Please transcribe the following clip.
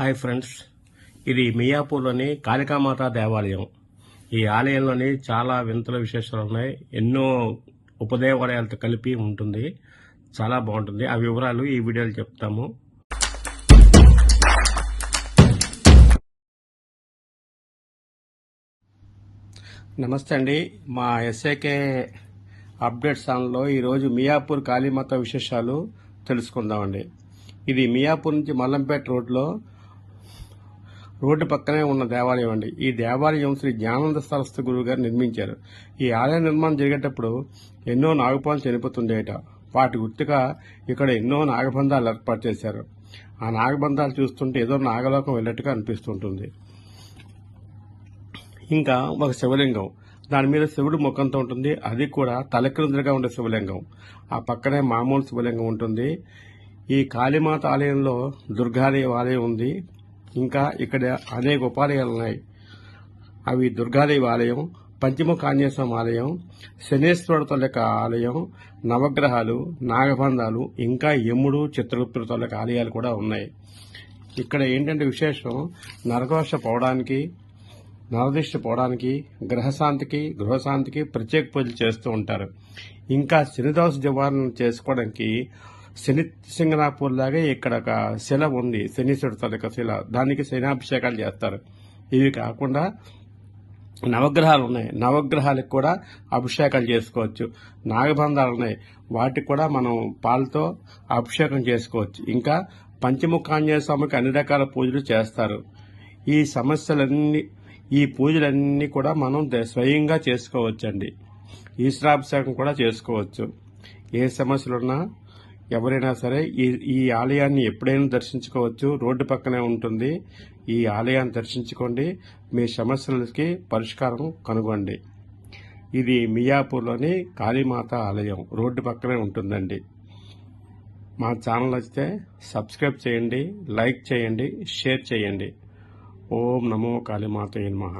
Hi friends, ఇది మియాపూర్లోని కాళికామాత దేవాలయం. ఈ ఆలయంలోని చాలా వింతల విశేషాలు ఉన్నాయి. ఎన్నో ఉపదేవాలయాలతో కలిపి ఉంటుంది. చాలా బాగుంటుంది. ఆ వివరాలు ఈ వీడియోలో చెప్తాము. నమస్తే అండి. మా ఎస్ఏకే అప్డేట్స్ ఛానల్లో ఈరోజు మియాపూర్ కాళీమాత విశేషాలు తెలుసుకుందామండి. ఇది మియాపూర్ నుంచి మల్లంపేట రోడ్డు పక్కనే ఉన్న దేవాలయం అండి. ఈ దేవాలయం శ్రీ జ్ఞానానంద సరస్వతి గురువు గారు నిర్మించారు. ఈ ఆలయ నిర్మాణం జరిగేటప్పుడు ఎన్నో నాగపాలు చనిపోతుండేట. వాటి గుర్తుగా ఇక్కడ ఎన్నో నాగబంధాలు ఏర్పాటు చేశారు. ఆ నాగబంధాలు చూస్తుంటే ఏదో నాగలోకం వెళ్ళట్టుగా అనిపిస్తుంటుంది. ఇంకా ఒక శివలింగం, దాని మీద శివుడు ముఖంతో ఉంటుంది. అది కూడా తలక్రిందులుగా ఉండే శివలింగం. ఆ పక్కనే మామూలు శివలింగం ఉంటుంది. ఈ కాళీమాత ఆలయంలో దుర్గాదేవి ఆలయం ఉంది. ఇంకా ఇక్కడ అనేక ఉపాలయాలు ఉన్నాయి. అవి దుర్గాదేవి ఆలయం, పంచముఖ ఆంజనేయస్వామి ఆలయం, శనేశ్వరుడు తొలక ఆలయం, నవగ్రహాలు, నాగబంధాలు, ఇంకా యముడు, చిత్రగుప్తుడు తొలక ఆలయాలు కూడా ఉన్నాయి. ఇక్కడ ఏంటంటే విశేషం, నరఘోష పోవడానికి, నరదిష్టి పోవడానికి, గ్రహశాంతికి, గృహశాంతికి ప్రత్యేక పూజలు చేస్తూ ఉంటారు. ఇంకా శనిదోష నివారణ చేసుకోవడానికి శని సింగనాపూర్ లాగే ఇక్కడ ఒక శిల ఉంది, శనీశ్వరుడు తాలూకా శిల. దానికి శనాభిషేకాలు చేస్తారు. ఇవి కాకుండా నవగ్రహాలు ఉన్నాయి. నవగ్రహాలకు కూడా అభిషేకాలు చేసుకోవచ్చు. నాగబంధాలు ఉన్నాయి, వాటికి కూడా మనం పాలతో అభిషేకం చేసుకోవచ్చు. ఇంకా పంచముఖాంజనేయ స్వామికి అన్ని రకాల పూజలు చేస్తారు. ఈ పూజలన్నీ కూడా మనం స్వయంగా చేసుకోవచ్చండి. ఈశ్వరాభిషేకం కూడా చేసుకోవచ్చు. ఏ సమస్యలున్నా ఎవరైనా సరే ఈ ఆలయాన్ని ఎప్పుడైనా దర్శించుకోవచ్చు. రోడ్డు పక్కనే ఉంటుంది. ఈ ఆలయాన్ని దర్శించుకోండి, మీ సమస్యలకి పరిష్కారం కనుగొండి. ఇది మియాపూర్లోని కాళీమాత ఆలయం, రోడ్డు పక్కనే ఉంటుందండి. మా ఛానల్ నచ్చితే సబ్స్క్రైబ్ చేయండి, లైక్ చేయండి, షేర్ చేయండి. ఓం నమో కాళీమాతయే నమః.